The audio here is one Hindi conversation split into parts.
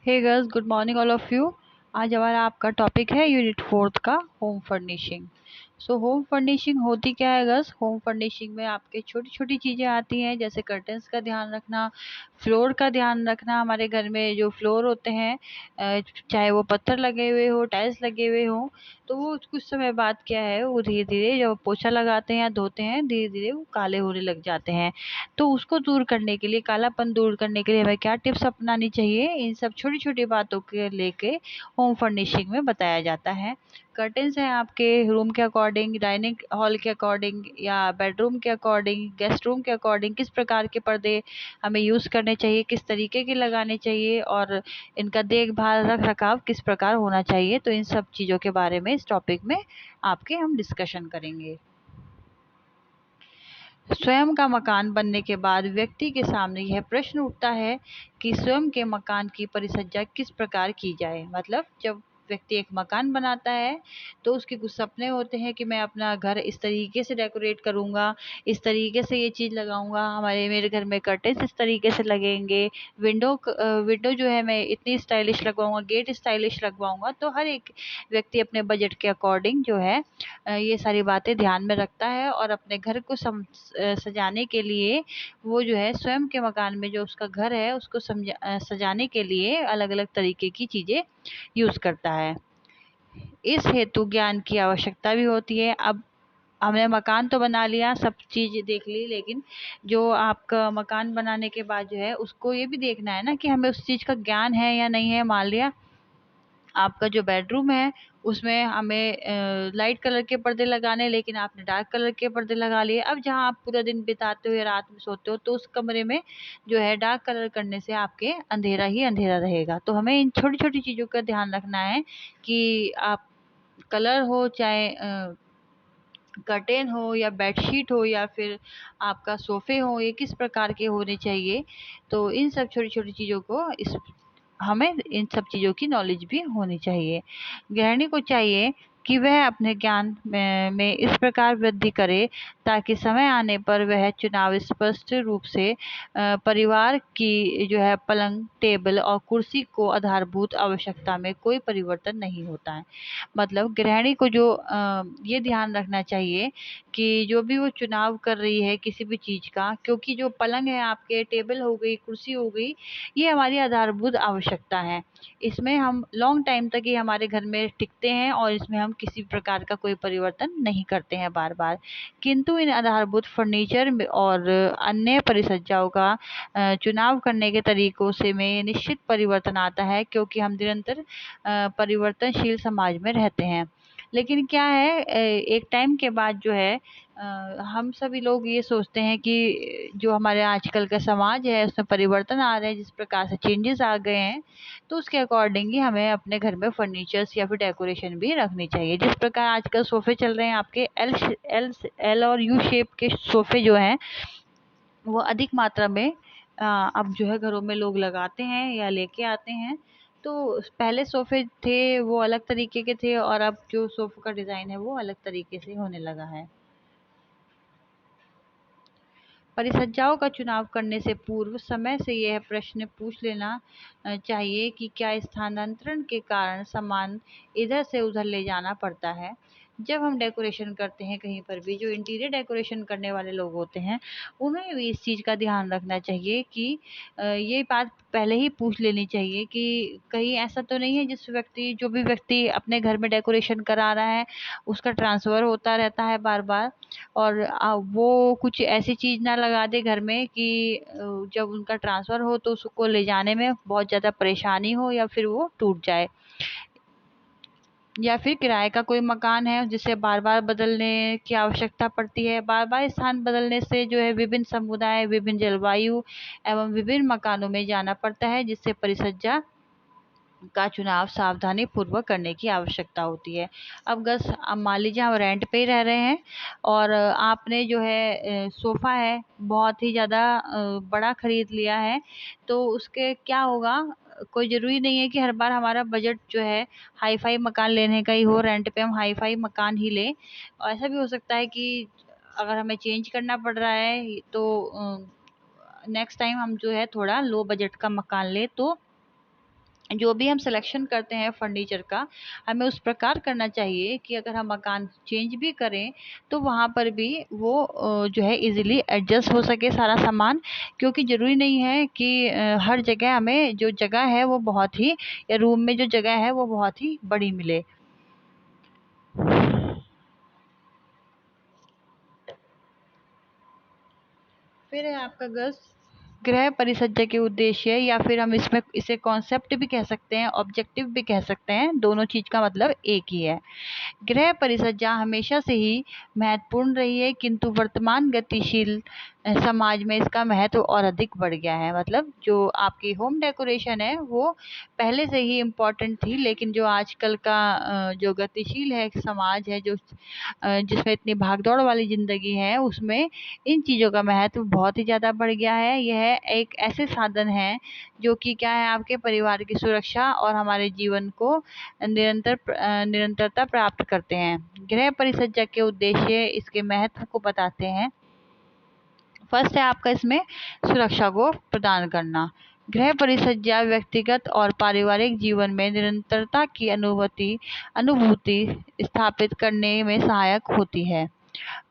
Hey girls, good morning all of you. आज हमारा आपका टॉपिक है यूनिट 4 का home furnishing. So home furnishing होती क्या है गर्ल्स? होम फर्निशिंग में आपके छोटी छोटी चीज़ें आती हैं, जैसे कर्टन्स का ध्यान रखना, फ्लोर का ध्यान रखना। हमारे घर में जो फ्लोर होते हैं, चाहे वो पत्थर लगे हुए हो, टाइल्स लगे हुए हो, तो वो कुछ समय बाद क्या है, वो धीरे धीरे जब पोछा लगाते हैं या धोते हैं, धीरे धीरे वो काले होने लग जाते हैं। तो उसको दूर करने के लिए, कालापन दूर करने के लिए हमें क्या टिप्स अपनानी चाहिए, इन सब छोटी छोटी बातों के लेके होम फर्निशिंग में बताया जाता है। कर्टेन्स हैं आपके रूम के अकॉर्डिंग, डाइनिंग हॉल के अकॉर्डिंग, या बेडरूम के अकॉर्डिंग, गेस्ट रूम के अकॉर्डिंग किस प्रकार के पर्दे हमें यूज़ करने चाहिए, किस तरीके के लगाने चाहिए, और इनका देखभाल रख रखाव किस प्रकार होना चाहिए। तो इन सब चीज़ों के बारे में इस टॉपिक में आपके हम डिस्कशन करेंगे। स्वयं का मकान बनने के बाद व्यक्ति के सामने यह प्रश्न उठता है कि स्वयं के मकान की परिसज्जा किस प्रकार की जाए। मतलब जब व्यक्ति एक मकान बनाता है तो उसके कुछ सपने होते हैं कि मैं अपना घर इस तरीके से डेकोरेट करूंगा, इस तरीके से ये चीज़ लगाऊंगा, मेरे घर में कर्टेन्स इस तरीके से लगेंगे, विंडो जो है मैं इतनी स्टाइलिश लगवाऊंगा, गेट स्टाइलिश लगवाऊंगा। तो हर एक व्यक्ति अपने बजट के अकॉर्डिंग जो है ये सारी बातें ध्यान में रखता है, और अपने घर को सजाने के लिए वो जो है स्वयं के मकान में जो उसका घर है उसको सजाने के लिए अलग अलग तरीके की चीज़ें यूज़ करता है। इस हेतु ज्ञान की आवश्यकता भी होती है। अब हमने मकान तो बना लिया, सब चीज़ देख ली, लेकिन जो आपका मकान बनाने के बाद जो है उसको ये भी देखना है ना कि हमें उस चीज़ का ज्ञान है या नहीं है। मान लिया आपका जो बेडरूम है उसमें हमें लाइट कलर के पर्दे लगाने, लेकिन आपने डार्क कलर के पर्दे लगा लिए। अब जहाँ आप पूरा दिन बिताते हो या रात में सोते हो, तो उस कमरे में जो है डार्क कलर करने से आपके अंधेरा ही अंधेरा रहेगा। तो हमें इन छोटी छोटी चीज़ों का ध्यान रखना है कि आप कलर हो, चाहे कर्टेन हो, या बेडशीट हो, या फिर आपका सोफे हो, ये किस प्रकार के होने चाहिए। तो इन सब छोटी छोटी चीज़ों को हमें इन सब चीज़ों की नॉलेज भी होनी चाहिए। गृहिणी को चाहिए कि वह अपने ज्ञान में इस प्रकार वृद्धि करे ताकि समय आने पर वह चुनाव स्पष्ट रूप से परिवार की जो है पलंग, टेबल और कुर्सी को आधारभूत आवश्यकता में कोई परिवर्तन नहीं होता है। मतलब गृहिणी को जो ये ध्यान रखना चाहिए कि जो भी वो चुनाव कर रही है किसी भी चीज़ का, क्योंकि जो पलंग है आपके, टेबल हो गई, कुर्सी हो गई, ये हमारी आधारभूत आवश्यकता है। इसमें हम लॉन्ग टाइम तक ये हमारे घर में टिकते हैं और इसमें हम किसी प्रकार का कोई परिवर्तन नहीं करते हैं बार बार। किंतु इन आधारभूत फर्नीचर और अन्य परिसज्जाओं का चुनाव करने के तरीकों से में निश्चित परिवर्तन आता है, क्योंकि हम निरंतर परिवर्तनशील समाज में रहते हैं। लेकिन क्या है, एक टाइम के बाद जो है हम सभी लोग ये सोचते हैं कि जो हमारे आजकल का समाज है उसमें परिवर्तन आ रहे हैं, जिस प्रकार से चेंजेस आ गए हैं, तो उसके अकॉर्डिंग ही हमें अपने घर में फर्नीचर्स या फिर डेकोरेशन भी रखनी चाहिए। जिस प्रकार आजकल सोफे चल रहे हैं आपके एल एल और यू शेप के सोफे जो हैं, वो अधिक मात्रा में अब जो है घरों में लोग लगाते हैं या लेके आते हैं। तो पहले सोफे थे वो अलग तरीके के थे, और अब जो सोफे का डिज़ाइन है वो अलग तरीके से होने लगा है। परिसज्जाओं का चुनाव करने से पूर्व समय से यह प्रश्न पूछ लेना चाहिए कि क्या स्थानांतरण के कारण सामान इधर से उधर ले जाना पड़ता है। जब हम डेकोरेशन करते हैं कहीं पर भी, जो इंटीरियर डेकोरेशन करने वाले लोग होते हैं उन्हें भी इस चीज़ का ध्यान रखना चाहिए कि ये बात पहले ही पूछ लेनी चाहिए कि कहीं ऐसा तो नहीं है जो भी व्यक्ति अपने घर में डेकोरेशन करा रहा है उसका ट्रांसफ़र होता रहता है बार बार, और वो कुछ ऐसी चीज़ ना लगा दे घर में कि जब उनका ट्रांसफ़र हो तो उसको ले जाने में बहुत ज़्यादा परेशानी हो, या फिर वो टूट जाए। या फिर किराए का कोई मकान है जिसे बार बार बदलने की आवश्यकता पड़ती है। बार बार स्थान बदलने से जो है विभिन्न समुदाय, विभिन्न जलवायु एवं विभिन्न मकानों में जाना पड़ता है, जिससे परिसज्जा का चुनाव सावधानी पूर्वक करने की आवश्यकता होती है। अब मान लीजिए हम रेंट पे ही रह रहे हैं, और आपने जो है सोफ़ा है बहुत ही ज़्यादा बड़ा खरीद लिया है, तो उसके क्या होगा, कोई ज़रूरी नहीं है कि हर बार हमारा बजट जो है हाई फाई मकान लेने का ही हो, रेंट पे हम हाई फाई मकान ही लें। और ऐसा भी हो सकता है कि अगर हमें चेंज करना पड़ रहा है तो नेक्स्ट टाइम हम जो है थोड़ा लो बजट का मकान लें, तो जो भी हम सिलेक्शन करते हैं फर्नीचर का, हमें उस प्रकार करना चाहिए कि अगर हम मकान चेंज भी करें तो वहाँ पर भी वो जो है इजीली एडजस्ट हो सके सारा सामान। क्योंकि ज़रूरी नहीं है कि हर जगह हमें जो जगह है वो बहुत ही, या रूम में जो जगह है वो बहुत ही बड़ी मिले। फिर है आपका गृह परिसज्जा के उद्देश्य, या फिर हम इसमें इसे कॉन्सेप्ट भी कह सकते हैं, ऑब्जेक्टिव भी कह सकते हैं, दोनों चीज का मतलब एक ही है। गृह परिसज्जा हमेशा से ही महत्वपूर्ण रही है, किंतु वर्तमान गतिशील समाज में इसका महत्व और अधिक बढ़ गया है। मतलब जो आपकी होम डेकोरेशन है वो पहले से ही इम्पोर्टेंट थी, लेकिन जो आजकल का जो गतिशील है समाज है, जो जिसमें इतनी भागदौड़ वाली जिंदगी है, उसमें इन चीज़ों का महत्व बहुत ही ज़्यादा बढ़ गया है। यह एक ऐसे साधन है जो कि क्या है, आपके परिवार की सुरक्षा और हमारे जीवन को निरंतरता प्राप्त करते हैं। गृह परिसज्जा के उद्देश्य इसके महत्व को बताते हैं। फर्स्ट है आपका इसमें सुरक्षा को प्रदान करना। गृह परिसज्जा व्यक्तिगत और पारिवारिक जीवन में निरंतरता की अनुभूति स्थापित करने में सहायक होती है।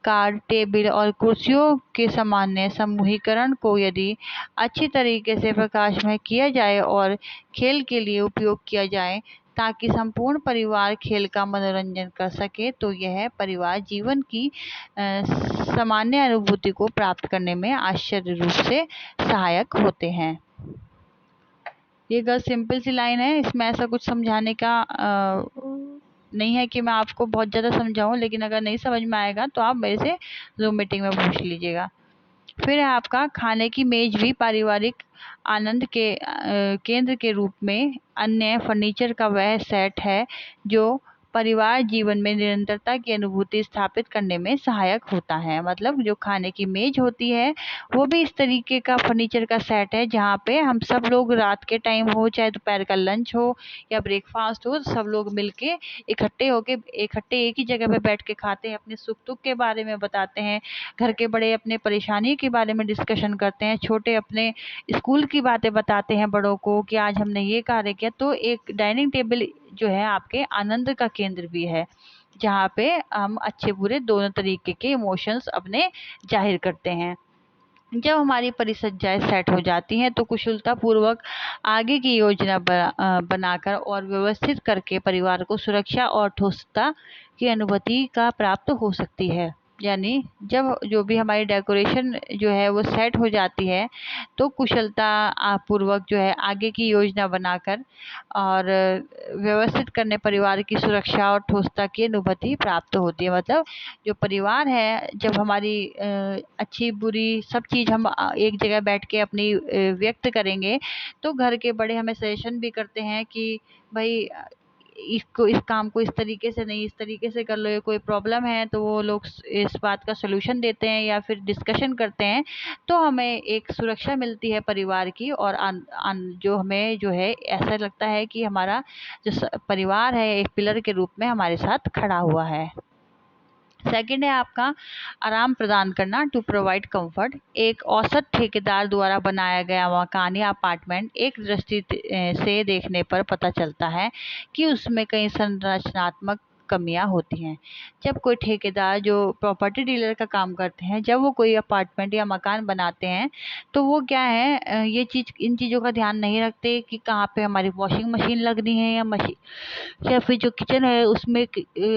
कार, टेबल और कुर्सियों के सामान्य समूहीकरण को यदि अच्छी तरीके से प्रकाशमय किया जाए और खेल के लिए उपयोग किया जाए ताकि संपूर्ण परिवार खेल का मनोरंजन कर सके, तो यह परिवार जीवन की सामान्य अनुभूति को प्राप्त करने में आश्चर्य रूप से सहायक होते हैं। ये गर्ल सिंपल सी लाइन है, इसमें ऐसा कुछ समझाने का नहीं है कि मैं आपको बहुत ज़्यादा समझाऊं, लेकिन अगर नहीं समझ में आएगा तो आप मेरे से जूम मीटिंग में पूछ लीजिएगा। फिर है आपका खाने की मेज भी पारिवारिक आनंद के केंद्र के रूप में अन्य फर्नीचर का वह सेट है जो परिवार जीवन में निरंतरता की अनुभूति स्थापित करने में सहायक होता है। मतलब जो खाने की मेज होती है वो भी इस तरीके का फर्नीचर का सेट है जहाँ पे हम सब लोग रात के टाइम हो, चाहे दोपहर का लंच हो या ब्रेकफास्ट हो, सब लोग मिलके इकट्ठे एक ही जगह पे बैठ के खाते हैं, अपने सुख दुख के बारे में बताते हैं, घर के बड़े अपने परेशानी के बारे में डिस्कशन करते हैं, छोटे अपने स्कूल की बातें बताते हैं बड़ों को कि आज हमने ये कार्य किया। तो एक डाइनिंग टेबल जो है आपके आनंद का केंद्र भी है, जहाँ पे हम अच्छे बुरे दोनों तरीके के इमोशंस अपने जाहिर करते हैं। जब हमारी परिसज्जाएं सेट हो जाती हैं तो कुशलता पूर्वक आगे की योजना बनाकर और व्यवस्थित करके परिवार को सुरक्षा और ठोसता की अनुभूति का प्राप्त हो सकती है। यानी जब जो भी हमारी डेकोरेशन जो है वो सेट हो जाती है तो कुशलता पूर्वक जो है आगे की योजना बनाकर और व्यवस्थित करने परिवार की सुरक्षा और ठोसता की अनुभूति प्राप्त होती है। मतलब जो परिवार है, जब हमारी अच्छी बुरी सब चीज़ हम एक जगह बैठ के अपनी व्यक्त करेंगे तो घर के बड़े हमें सजेशन भी करते हैं कि भाई इस काम को इस तरीके से नहीं, इस तरीके से कर लो, ये कोई प्रॉब्लम है तो वो लोग इस बात का सलूशन देते हैं या फिर डिस्कशन करते हैं। तो हमें एक सुरक्षा मिलती है परिवार की, और जो हमें जो है ऐसा लगता है कि हमारा जो परिवार है एक पिलर के रूप में हमारे साथ खड़ा हुआ है। सेकंड है आपका आराम प्रदान करना, टू प्रोवाइड कंफर्ट। एक औसत ठेकेदार द्वारा बनाया गया मकान या अपार्टमेंट एक दृष्टि से देखने पर पता चलता है कि उसमें कई संरचनात्मक कमियां होती हैं। जब कोई ठेकेदार जो प्रॉपर्टी डीलर का काम करते हैं, जब वो कोई अपार्टमेंट या मकान बनाते हैं तो वो क्या है, इन चीज़ों का ध्यान नहीं रखते कि कहाँ पे हमारी वॉशिंग मशीन लगनी है, या फिर जो किचन है उसमें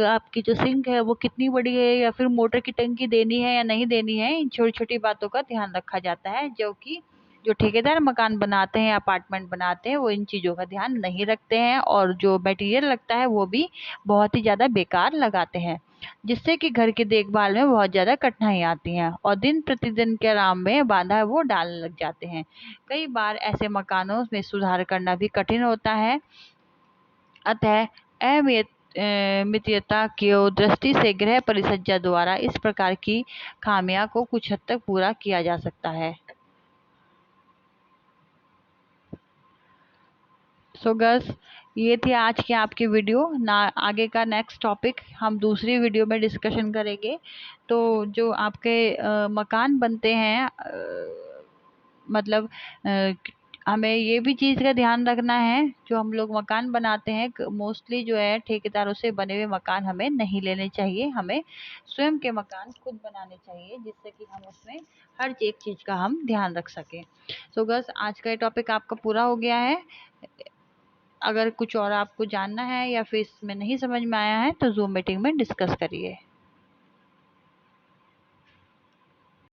आपकी जो सिंक है वो कितनी बड़ी है, या फिर मोटर की टंकी देनी है या नहीं देनी है। इन छोटी छोटी बातों का ध्यान रखा जाता है, जो कि जो ठेकेदार मकान बनाते हैं, अपार्टमेंट बनाते हैं, वो इन चीज़ों का ध्यान नहीं रखते हैं, और जो मटेरियल लगता है वो भी बहुत ही ज़्यादा बेकार लगाते हैं, जिससे कि घर की देखभाल में बहुत ज़्यादा कठिनाई आती हैं और दिन प्रतिदिन के आराम में बाधा वो डालने लग जाते हैं। कई बार ऐसे मकानों में सुधार करना भी कठिन होता है। अतः अमितता की दृष्टि से गृह परिसज्जा द्वारा इस प्रकार की खामियां को कुछ हद तक पूरा किया जा सकता है। सो गर्ल्स, ये थी आज की आपकी वीडियो ना। आगे का नेक्स्ट टॉपिक हम दूसरी वीडियो में डिस्कशन करेंगे। तो जो आपके मकान बनते हैं, मतलब हमें ये भी चीज़ का ध्यान रखना है, जो हम लोग मकान बनाते हैं मोस्टली जो है ठेकेदारों से बने हुए मकान हमें नहीं लेने चाहिए, हमें स्वयं के मकान खुद बनाने चाहिए, जिससे कि हम उसमें हर एक चीज़ का हम ध्यान रख सकें। सो बस आज का ये टॉपिक आपका पूरा हो गया है। अगर कुछ और आपको जानना है या फिर इसमें नहीं समझ में आया है तो जूम मीटिंग में डिस्कस करिए।